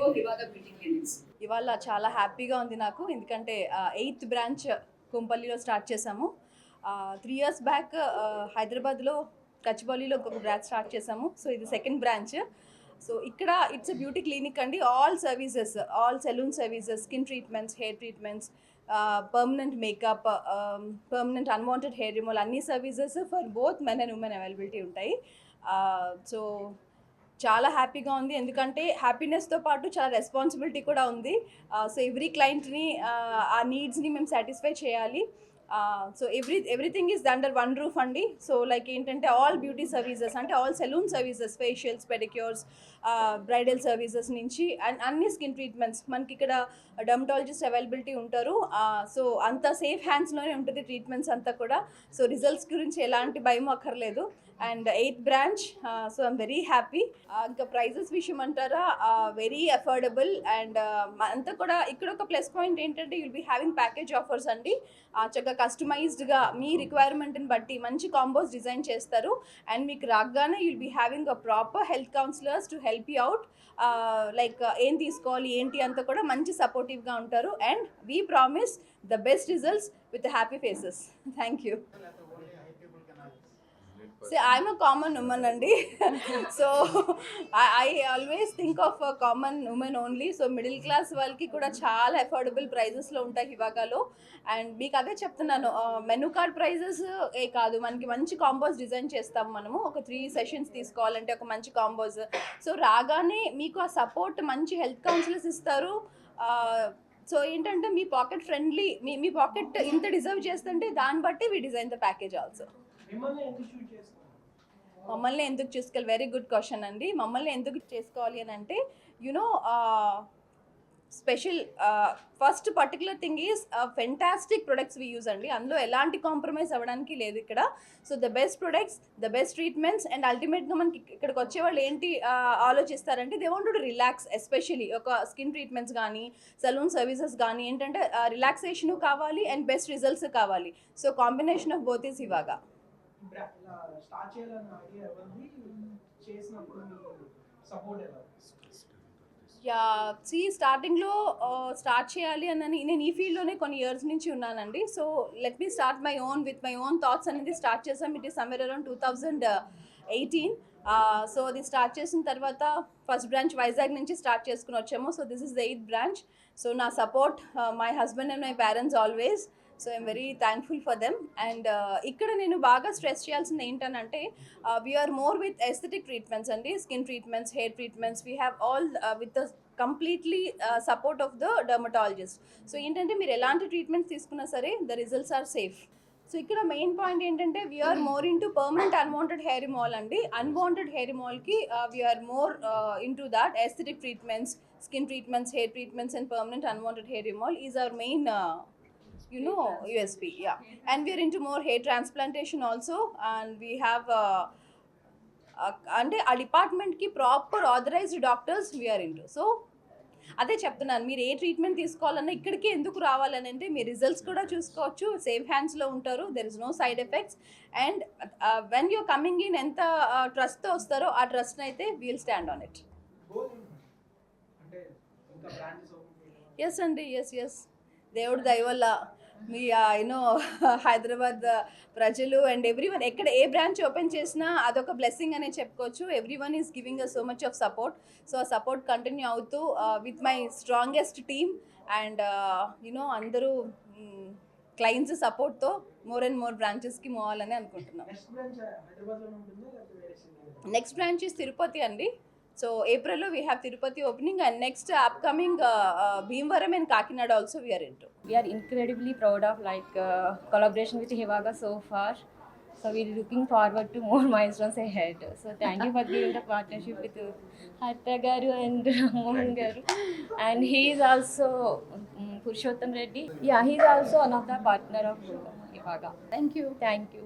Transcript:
CEO Hivaga Beauty Clinics. ఇవాళ చాలా హ్యాపీగా ఉంది నాకు, ఎందుకంటే 8th బ్రాంచ్ కుంపల్లిలో స్టార్ట్ చేసాము. 3 years బ్యాక్ హైదరాబాద్లో కచ్చిబౌలిలో ఒక బ్రాంచ్ స్టార్ట్ చేసాము. సో ఇది సెకండ్ బ్రాంచ్. సో ఇక్కడ ఇట్స్ ఎ బ్యూటీ క్లినిక్ అండి. All services, all salon services, skin treatments, hair treatments, permanent makeup, permanent unwanted hair removal, అన్ని services for both men and women availability ఉంటాయి. So చాలా హ్యాపీగా ఉంది, ఎందుకంటే హ్యాపీనెస్తో పాటు చాలా రెస్పాన్సిబిలిటీ కూడా ఉంది. సో ఎవ్రీ క్లయింట్ని ఆ నీడ్స్ని మేము సాటిస్ఫై చేయాలి. So everything is under one roof అండి. సో లైక్ ఏంటంటే ఆల్ బ్యూటీ సర్వీసెస్, అంటే all salon services, facials, pedicures, bridal services నుంచి అన్ని స్కిన్ ట్రీట్మెంట్స్ మనకి ఇక్కడ డర్మటాలజిస్ట్ అవైలబిలిటీ ఉంటారు. సో అంత సేఫ్ హ్యాండ్స్లోనే ఉంటుంది ట్రీట్మెంట్స్ అంతా కూడా. సో రిజల్ట్స్ గురించి ఎలాంటి భయం అక్కర్లేదు. And 8th branch, so I'm very happy. ఇంకా ప్రైజెస్ విషయం అంటారా, వెరీ అఫోర్డబుల్. అండ్ అంతా కూడా ఇక్కడ ఒక ప్లస్ పాయింట్ ఏంటంటే you'll be having package offers అండి. చక్కగా కస్టమైజ్డ్గా మీ రిక్వైర్మెంట్ని బట్టి మంచి కాంబోస్ డిజైన్ చేస్తారు. అండ్ మీకు రాగానే you'll be having a proper health counsellors to help you out. Like ఏం తీసుకోవాలి ఏంటి అంతా కూడా మంచి సపోర్టివ్గా ఉంటారు. And we promise the best results with happy faces. Thank you. See, I'm a common woman andi. So I always think of a common woman only. So middle class వాళ్ళకి కూడా చాలా అఫోర్డబుల్ ప్రైజెస్లో ఉంటాయి హివాగాలో. అండ్ మీకు అదే చెప్తున్నాను, menu card prices కాదు, మనకి మంచి కాంబోస్ డిజైన్ చేస్తాం మనము. ఒక 3 sessions తీసుకోవాలంటే ఒక మంచి కాంబోస్. సో రాగానే మీకు ఆ సపోర్ట్, మంచి హెల్త్ కౌన్సిలర్స్ ఇస్తారు. సో ఏంటంటే మీ పాకెట్ ఫ్రెండ్లీ, మీ పాకెట్ ఇంత డిజర్వ్ చేస్తుంటే దాన్ని బట్టి we design the package also. మమ్మల్ని ఎందుకు చేసుకోవాలి, వెరీ గుడ్ క్వశ్చన్ అండి. మమ్మల్ని ఎందుకు చేసుకోవాలి అని అంటే, you know special first particular thing is fantastic products we use అండి. అందులో ఎలాంటి కాంప్రమైజ్ అవ్వడానికి లేదు ఇక్కడ. So the best products, the best treatments. And అల్టిమేట్గా మనకి ఇక్కడికి వచ్చేవాళ్ళు ఏంటి ఆలోచిస్తారంటే, they want to relax. Especially ఒక స్కిన్ ట్రీట్మెంట్స్ కానీ సలూన్ సర్వీసెస్ కానీ ఏంటంటే రిలాక్సేషను కావాలి అండ్ బెస్ట్ రిజల్ట్స్ కావాలి. So combination of both is ఇవాగా. యా, స్టార్టింగ్లో స్టార్ట్ చేయాలి అని నేను ఈ ఫీల్డ్లోనే కొన్ని ఇయర్స్ నుంచి ఉన్నానండి. So let me start my own with my own thoughts అనేది స్టార్ట్ చేసాం. It is somewhere around 2018. So అది స్టార్ట్ చేసిన తర్వాత ఫస్ట్ బ్రాంచ్ వైజాగ్ నుంచి స్టార్ట్ చేసుకుని వచ్చాము. So this is the 8th branch. So నా support my husband and my parents always. So I'm very thankful for them. And ఇక్కడ నేను బాగా స్ట్రెస్ చేయాల్సింది ఏంటనంటే, we're more with aesthetic treatments అండి. Skin treatments, hair treatments, we have all with the completely support of the dermatologist. So ఏంటంటే మీరు ఎలాంటి ట్రీట్మెంట్స్ తీసుకున్నా సరే the results are safe. So ఇక్కడ మెయిన్ పాయింట్ ఏంటంటే, we're more into permanent unwanted hair removal అండి. అన్వాంటెడ్ హెయిర్ రిమూవల్కి we're more into that. Aesthetic treatments, skin treatments, hair treatments and permanent unwanted hair removal is our main USP. Yeah. And we are into more hair transplantation also, and we have అంటే ఆ డిపార్ట్మెంట్కి proper authorised doctors we are into. So అదే చెప్తున్నాను, మీరు ఏ treatment తీసుకోవాలన్నా ఇక్కడికి ఎందుకు రావాలని అంటే, మీ రిజల్ట్స్ కూడా చూసుకోవచ్చు, సేఫ్ హ్యాండ్స్లో ఉంటారు, there is no side effects. And when you're coming in ఎంత ట్రస్ట్తో వస్తారో ఆ ట్రస్ట్ని అయితే we'll stand on it. Yes అండి, ఎస్. దేవుడు దయ వల్ల మీ యూనో హైదరాబాద్ ప్రజలు అండ్ ఎవ్రీవన్ ఎక్కడ ఏ బ్రాంచ్ ఓపెన్ చేసినా అదొక బ్లెస్సింగ్ అనే చెప్పుకోవచ్చు. Everyone is giving a so much of support. So ఆ సపోర్ట్ కంటిన్యూ అవుతూ with my strongest team and you know అందరూ క్లయింట్స్ సపోర్ట్తో మోర్ అండ్ మోర్ బ్రాంచెస్కి మూవ్ అవ్వాలని అనుకుంటున్నాం. నెక్స్ట్ బ్రాంచ్ ఈజ్ తిరుపతి అండి. So April we have Tirupati opening, and next upcoming Bhimavaram and Kakinada also we are into. We are incredibly proud of collaboration with Hivaga so far. So we're looking forward to more milestones ahead. So thank you for giving the partnership with Harta Garu and Mohan Garu. And he is also Purushottam Reddy. Yeah, he is also one of the partner of Hivaga. Thank you. Thank you.